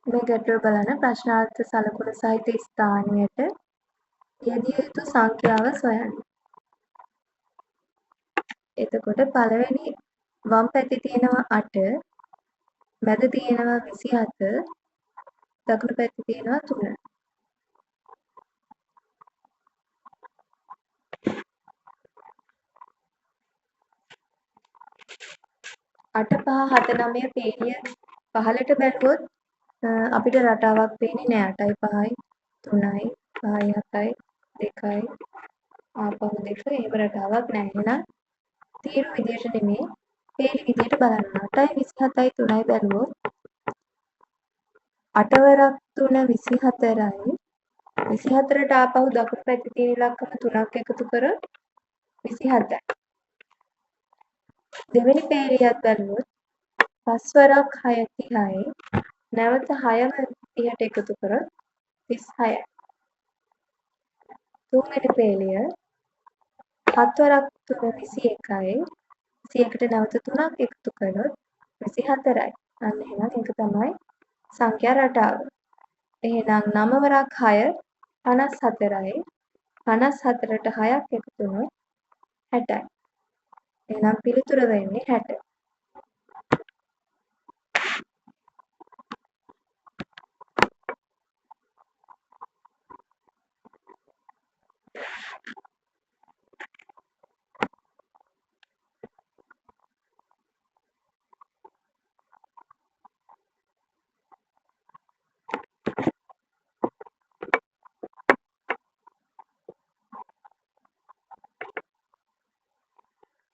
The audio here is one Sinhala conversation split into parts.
මේ ගැටලුව බලන්න ප්‍රශ්නාර්ථ සලකුණු සහිත ස්ථානයට යෙදිය යුතු සංඛ්‍යාව සොයන්න. එතකොට පළවෙනි වම් පැත්තේ තියෙනවා 8, මැද තියෙනවා 27, දකුණු පැත්තේ තියෙනවා 3. 8 5 7 9 පේලිය පහළට බැලුවොත් අපිට රටාවක් පේන්නේ නෑ. 8යි 5යි 3යි 5යි 7යි 2යි ආපහු 2 එහෙම රටාවක් නෑ. එහෙනම් තීරු විදියට නෙමෙයි පේලි විදියට බලන්න. 8යි 27යි 3යි බැලුවොත් 8 වරක් 3 24යි 24ට ආපහු දකුණු පැත්තේ තියෙන ඉලක්කම 3ක් එකතු කරොත් 27යි. දෙවෙනි පේලියත් බැලුවොත් 5 වරක් 6 30යි නැවත 6ම 30ට එකතු කරොත් 36යි. තුන්වෙනි පේලිය 7 වරක් 3 21යි 21ට නැවත 3ක් එකතු කළොත් 24යි. අන්න එහෙනම් ඒක තමයි සංඛ්‍යා රටාව. එහෙනම් 9 වරක් 6 54යි 54ට 6ක් එකතු වුණොත් 60යි. එහෙනම් පිළිතුර වෙන්නේ 60.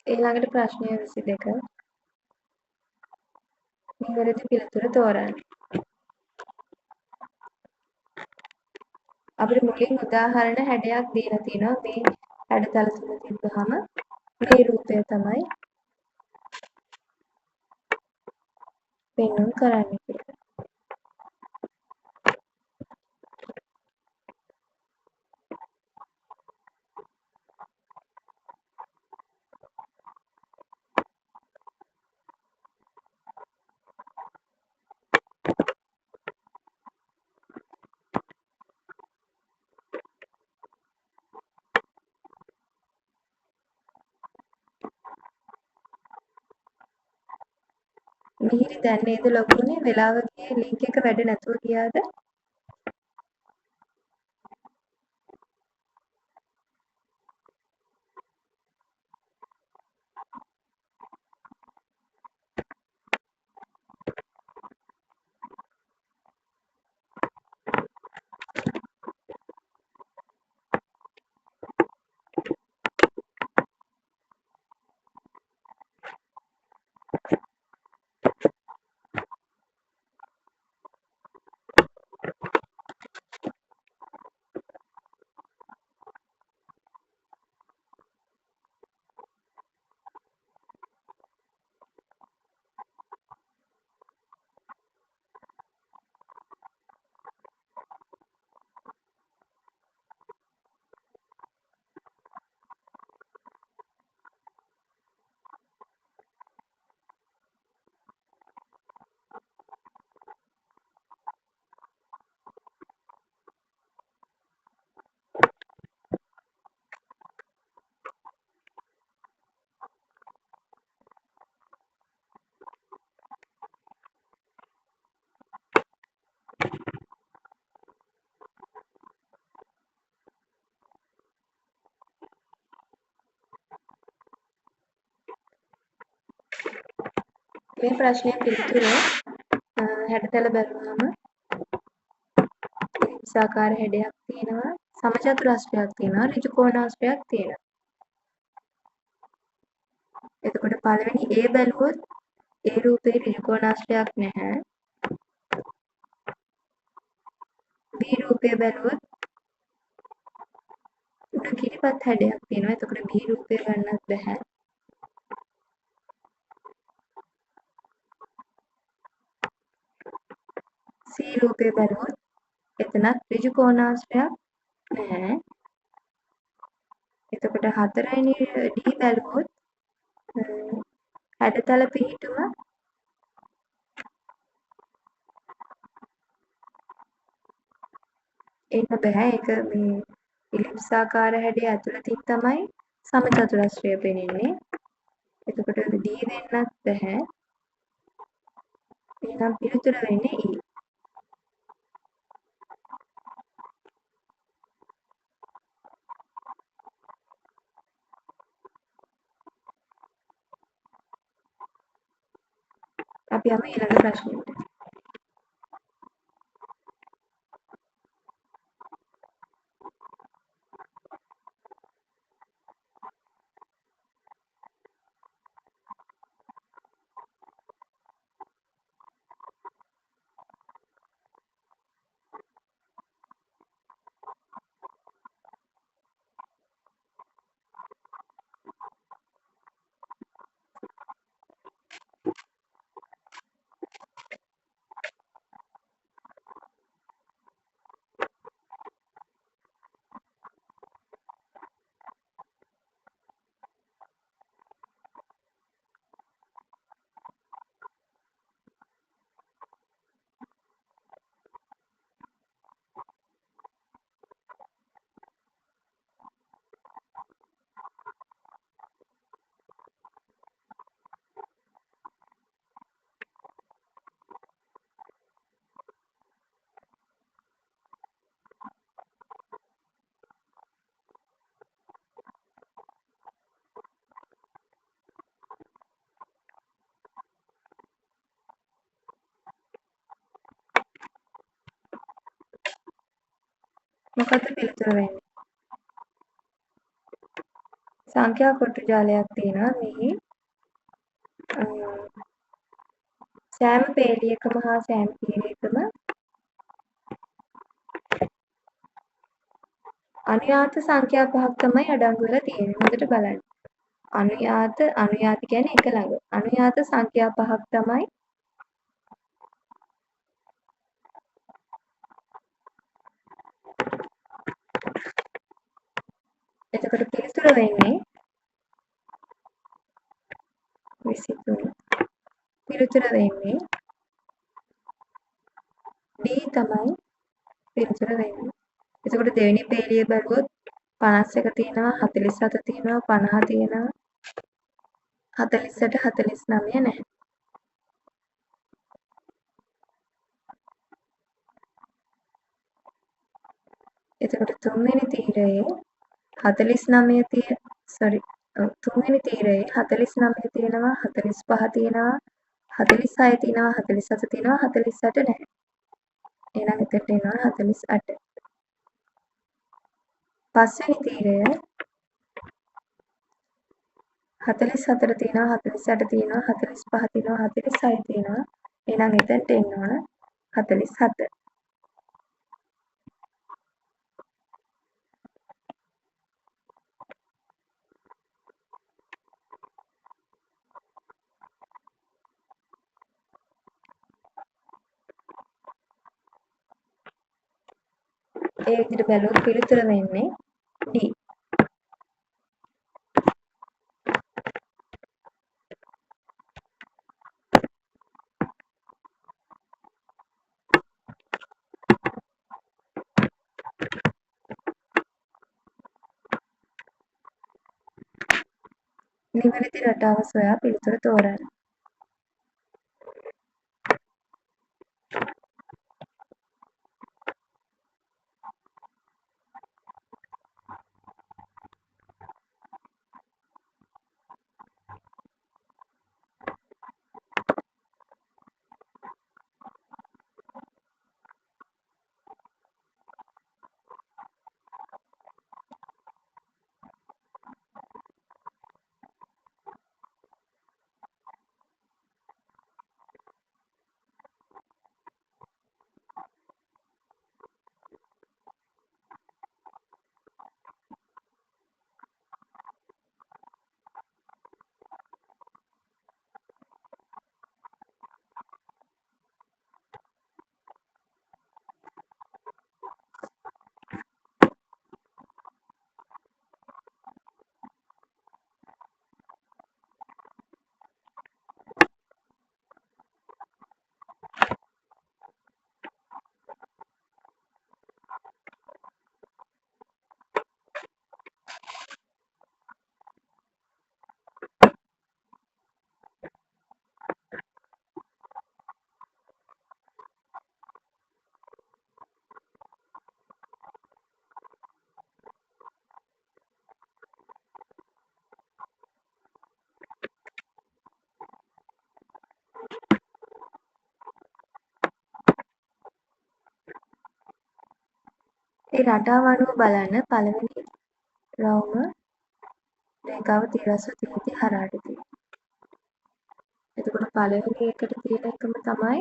ඊළඟට ප්‍රශ්නය 22. නිවැරදි පිළිතුර තෝරන්න. අපිට මුලින් උදාහරණ 60ක් දීලා තිනවා. මේ හැඩතල තුන තිබ්බහම මේ රූපය තමයි පෙන්වුම් කරන්නේ කියලා. මිහිරි දැන් නේද ලොකුනේ වෙලාව ගියේ ලින්ක් එක වැඩ නැතුව ගියාද? මේ ප්‍රශ්නයේ පිළිතුර හැඩතල බැලුවම එලිප්සාකාර හැඩයක් තියෙනවා, සමචතුරස්‍රයක් තියෙනවා, ඍජු කෝණාශ්‍රයක් තියෙනවා. එතකොට පළවෙනි A බැලුවොත් ඒ රූපේ ඍජු කෝණාශ්‍රයක් නැහැ. B රූපය බැලුවොත් උඩ කිරිපත් හැඩයක් තියෙනවා. එතකොට B රූපය ගන්නත් බෑ. C රූපය බැලුවොත් එතනත් ඍජු කෝණාශ්‍රයක් නැහැ. එතකොට හතරවෙනි D බැලුවොත් හැඩතල පිහිටුම එන්න බෑ. ඒක මේ ඉලිප්ස් ආකාර හැඩය ඇතුළතින් තමයි සමචතුරස්‍රය පෙනෙන්නේ. එතකොට D දෙන්නත් බෑ. එහෙනම් පිළිතුර වෙන්නේ E. අපි යමු ඊළඟ ප්‍රශ්නෙට. මොකද්ද පිළිතුර වෙන්නේ? සංඛ්‍යා කොටු ජාලයක් තියෙනවා මෙහි. සෑම පේලියකම හා සෑම තීරයකම අනුයාත සංඛ්‍යා පහක් තමයි අඩංගු වෙලා තියෙන්නේ. හොඳට බලන්න. අනුයාත කියන්නේ එක ළඟ. අනුයාත සංඛ්‍යා පහක් තමයි එතකොට පිළිතුර වෙන්නේ 23. පිළිතුර වෙන්නේ D තමයි පිළිතුර වෙන්නේ. එතකොට දෙවෙනි පේලිය බැලුවොත් 51 තියෙනවා 47 තියෙනවා 50 තියෙනවා 48 49 නැහැ. එතකොට තුන්වෙනි තීරයේ තුන්වෙනි තීරයේ 49 තියෙනවා 45 තියෙනවා 46 තියෙනවා 47 තියෙනවා 48 නැහැ. එහෙනම් එතනට එනවා 48. පස්වෙනි තීරය 44 තියෙනවා 48 තියෙනවා 45 තියෙනවා 46 තියෙනවා. එහෙනම් එතනට එන්න ඕන 47. ඒ විදිහට බැලුවොත් පිළිතුර වෙන්නේ D. නිවැරදි රටාව සොයා පිළිතුර තෝරන්න. ඒ රටාව අනුව බලන්න පළවෙනි රවුම රේඛාව තිරස්ව තියෙද්දි හරහට තියෙනවා. එතකොට පළවෙනි එකට තියෙන එකම තමයි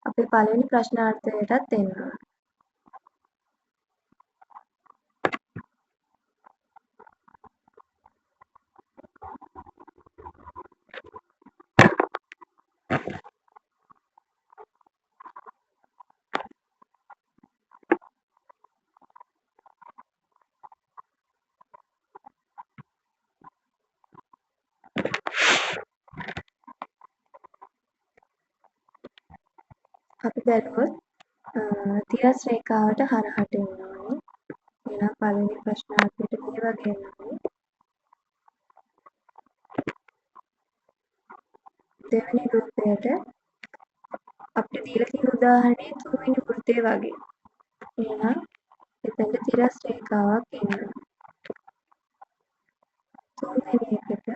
අපේ පළවෙනි ප්‍රශ්නාර්ථයටත් එන්න ඕන. අපි බැලුවොත් තිරස් රේඛාවට හරහට එන්න ඕනේ. එහෙනම් පළවෙනි ප්‍රශ්නාර්ථයට මේ වගේ එන්න ඕනේ. දෙවෙනි රූපයට අපිට දීලා තියෙන උදාහරණයේ තුන්වෙනි වෘත්තය වගේ. එහෙනම් එතනට තිරස් රේඛාවක් එන්න. තුන්වෙනි එකට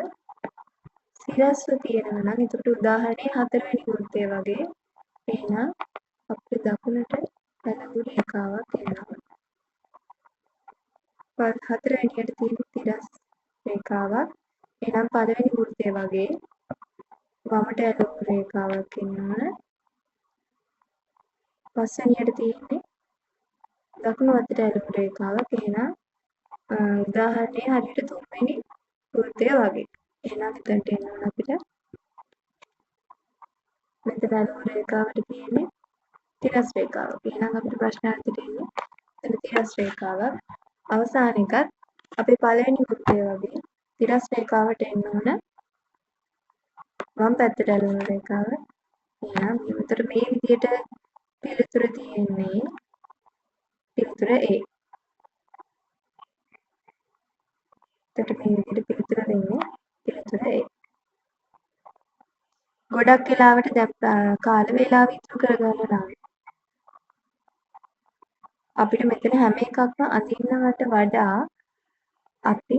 සිරස්ව තියෙනවා නම් එතකොට උදාහරණයේ හතරවෙනි වෘත්තය වගේ. එහෙනම් අපිට දකුණට පැලඳු රේඛාවක් එනවා. හතරවෙනියට තියෙන තිරස් රේඛාවක්. එහෙනම් පළවෙනි වෘත්තය වගේ වමට ඇලවුණු රේඛාවක් එන්න ඕන. පස්වෙනියට තියෙන්නේ දකුණු අතට ඇලවුණු රේඛාවක්. එහෙනම් උදාහරණයේ හරියට තුන්වෙනි වෘත්තය වගේ. එහෙනම් එතනට එන්න ඕන අපිට. මෙතන ඇලවුණු රේඛාවට තියෙන්නේ තිරස් රේඛාවක්. එහෙනම් අපිට ප්‍රශ්නාර්ථයට එන්නේ එතන තිරස් රේඛාවක්. අවසාන එකත් අපේ පළවෙනි වෘත්තය වගේ තිරස් රේඛාවට එන්න ඕන වම් පැත්තට ඇලවුණු රේඛාව. එහෙනම් මෙතන මේ විදිහට පිළිතුර තියෙන්නේ පිළිතුර A. එතකොට මේ විදිහට පිළිතුර දෙන්නේ පිළිතුර A. ගොඩක් වෙලාවට දැන් කාල වේලාව ඉතුරු කරගන්න නම් අපිට මෙතන හැම එකක්ම අඳින්නවට වඩා අපි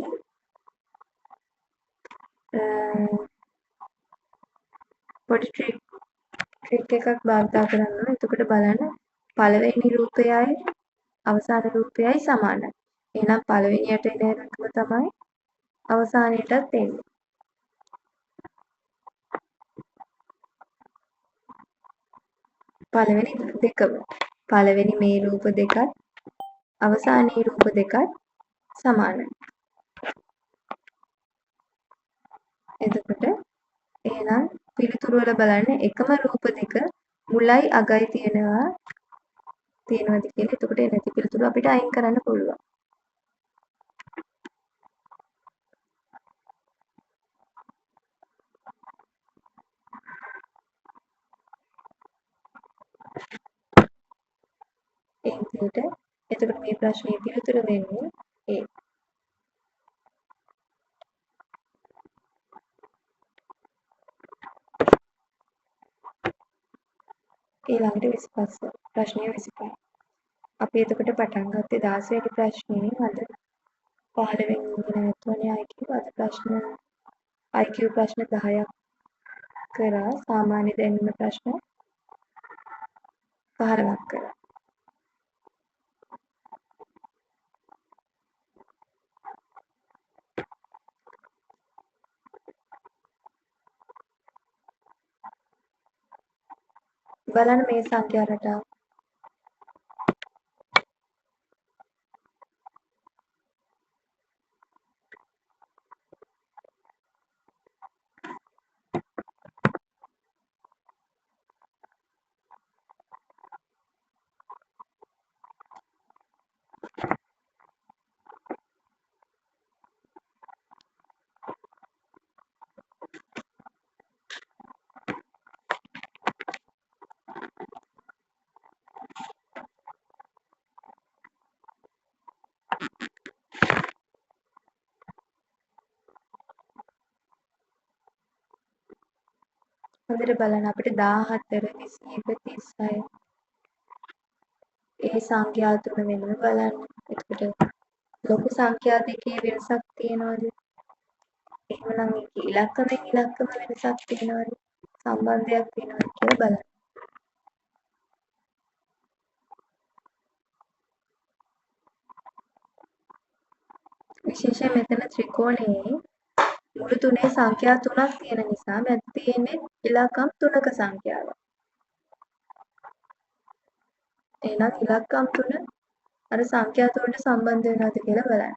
පොඩි ට්‍රික් එකක් භාවිතා කරන්න ඕනේ. එතකොට බලන්න පළවෙනි රූපයයි අවසාන රූපයයි සමානයි. එහෙනම් පළවෙනියට එන එකම තමයි අවසානයටත් එන්නේ. පළවෙනි දෙකම. පළවෙනි මේ රූප දෙකත් අවසානයේ රූප දෙකත් සමානයි. එතකොට එහෙනම් පිළිතුරු වල බලන්න එකම රූප දෙක මුලයි අගයි තියෙනවද කියලා. එතකොට නැති පිළිතුරු අපිට අයින් කරන්න පුළුවන්. ඒ විදිහට එතකොට මේ ප්‍රශ්නේ පිළිතුර දෙන්නේ A. ඊළඟට 25 ප්‍රශ්නය 25. අපි එතකොට පටන් ගත්තේ 16 වෙනි ප්‍රශ්නේ අද 15 වෙනි දිනවලනේ IQ අද ප්‍රශ්න IQ ප්‍රශ්න 10ක් කරා සාමාන්‍ය දැනුම ප්‍රශ්න 15ක් කරා. බලන්න මේ සංඛ්‍යා රටාව. හොඳට බලන්න අපිට 14 21 36 ඒ සංඛ්‍යා තුන වෙනම බලන්න. එතකොට ලොකු සංඛ්‍යා දෙකේ වෙනසක් තියනවද? එහෙමනම් මේකේ ඉලක්කමෙන් ඉලක්කම වෙනසක් තියනවද? සම්බන්ධයක් තියනවද කියලා බලන්න. විශේෂයෙන් මෙතන ත්‍රිකෝණයේ මුළු තුනේ සංඛ්‍යා 3ක් තියෙන නිසා මැද තියෙන්නේ ඉලක්කම් 3ක සංඛ්‍යාවක්. එහෙනම් ඉලක්කම් 3 අර සංඛ්‍යා 3ට සම්බන්ධ වෙනවද කියලා බලන්න.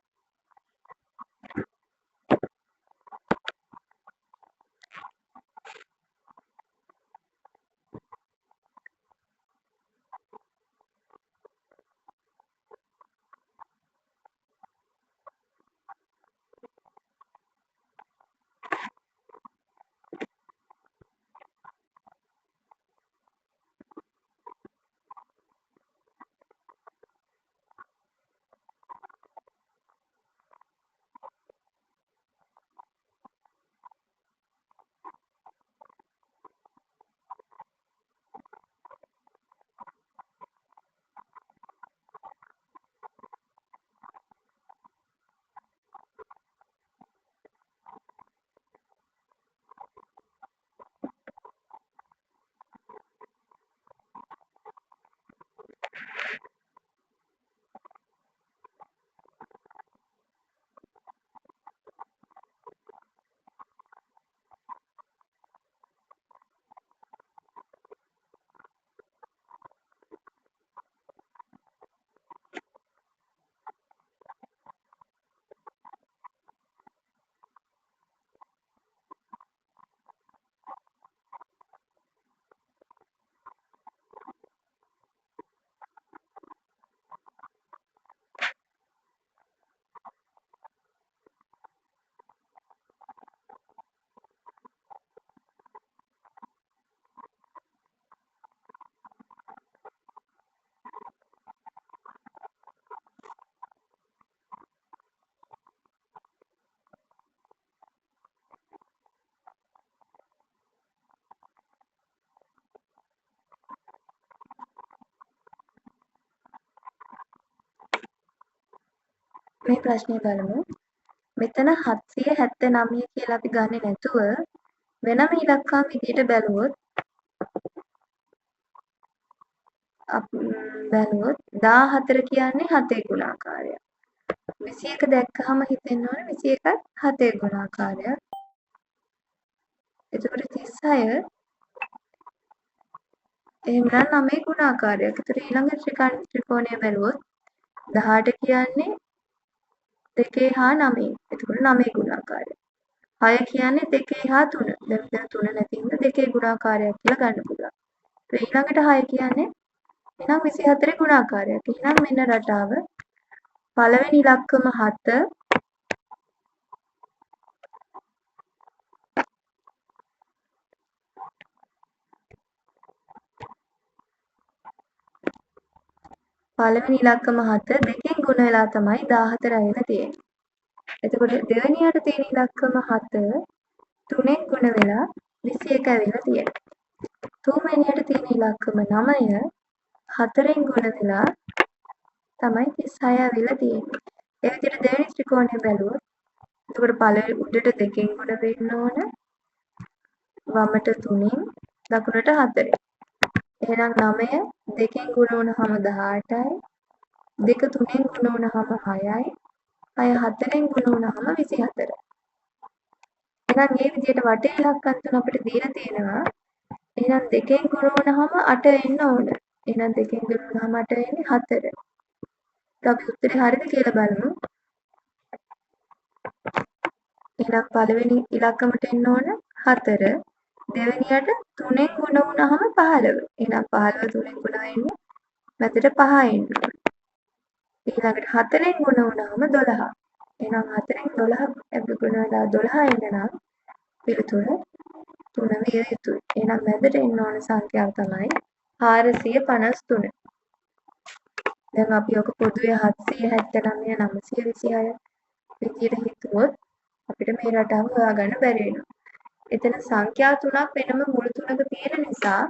මේ ප්‍රශ්නේ බලමු. මෙතන 779 කියලා අපි ගන්නෙ නැතුව වෙනම ඉලක්කම් විදියට බැලුවොත් 14 කියන්නේ 7 ගුණාකාරයක්. 21 දැක්කහම හිතෙන්න ඕනේ 21ත් 7 ගුණාකාරයක්. එතකොට 36 එහෙමනම් 9 ගුණාකාරයක්. එතකොට ඊළඟ ත්‍රිකෝණය බැලුවොත් 18 කියන්නේ 2 හා 9. එතකොට 9 ගුණාකාරයක්. 6 කියන්නේ 2 හා 3. දැන් මෙතන 3 නැති හින්දා 2 ගුණාකාරයක් කියලා ගන්න පුළුවන්. ඊළඟට 6 කියන්නේ එහෙනම් 24 ගුණාකාරයක්. එහෙනම් මෙන්න රටාව. පළවෙනි ඉලක්කම 7 පළවෙනි ඉලක්කම 7 දෙකෙන් ගුණ වෙලා තමයි 14 ඇවිල්ලා තියෙන්නේ. එතකොට දෙවෙනියට තියෙන ඉලක්කම 7 3ෙන් ගුණ වෙලා 21 ඇවිල්ලා තියෙනවා. තුන්වෙනියට තියෙන ඉලක්කම 9 4ෙන් ගුණ වෙලා තමයි 36 ඇවිල්ලා තියෙන්නේ. ඒ විදිහට දෙවෙනි ත්‍රිකෝණය බැලුවොත් එතකොට පළවෙනි උඩට 2ෙන් ගුණ වෙන්න ඕන. වමට 3ෙන් දකුණට 4ෙන්. එහෙනම් 9 2ෙන් ගුණ වුණාම 18යි. 2 3ෙන් ගුණ වුණාම 6යි. 6 4ෙන් ගුණ වුණාම 24. එහෙනම් මේ විදිහට වටේ ඉලක්කම් තුන අපිට දීලා තියෙනවා. එහෙනම් 2ෙන් ගුණ වුණාම 8 එන්න ඕන. එහෙනම් 2ෙන් ගුණ වුණාම 8 එන්නේ 4. අපි උත්තරේ හරියද කියලා බලමු. එහෙනම් පළවෙනි ඉලක්කමට එන්න ඕන 4. දෙවෙනියට 3ෙන් ගුණ වුණාම 15. එහෙනම් 15 3ෙන් ගුණ වෙන්නේ මැදට 5 එන්න ඕන. ඊළඟට 4ෙන් ගුණ වුණාම 12. එහෙනම් 4ෙන් 12 ගුණ වෙලා 12 එන්න නම් පිළිතුර 3 විය යුතුයි. එහෙනම් මැදට එන්න ඕන සංඛ්‍යාව තමයි 453. දැන් අපි ඔක පොදුවේ 779 926 විදියට හිතුවොත් අපිට මේ රටාව හොයාගන්න බැරි වෙනවා. එතන සංඛ්‍යා 3ක් වෙනම මුළු 3ක තියෙන නිසා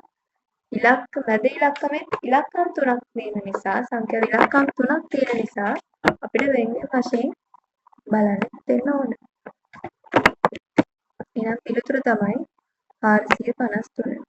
මැද ඉලක්කමෙත් ඉලක්කම් 3ක් තියෙන නිසා සංඛ්‍යා ඉලක්කම් 3ක් තියෙන නිසා අපිට වෙන වශයෙන් බලන්න දෙන්න ඕන. එහෙනම් පිළිතුර තමයි 453.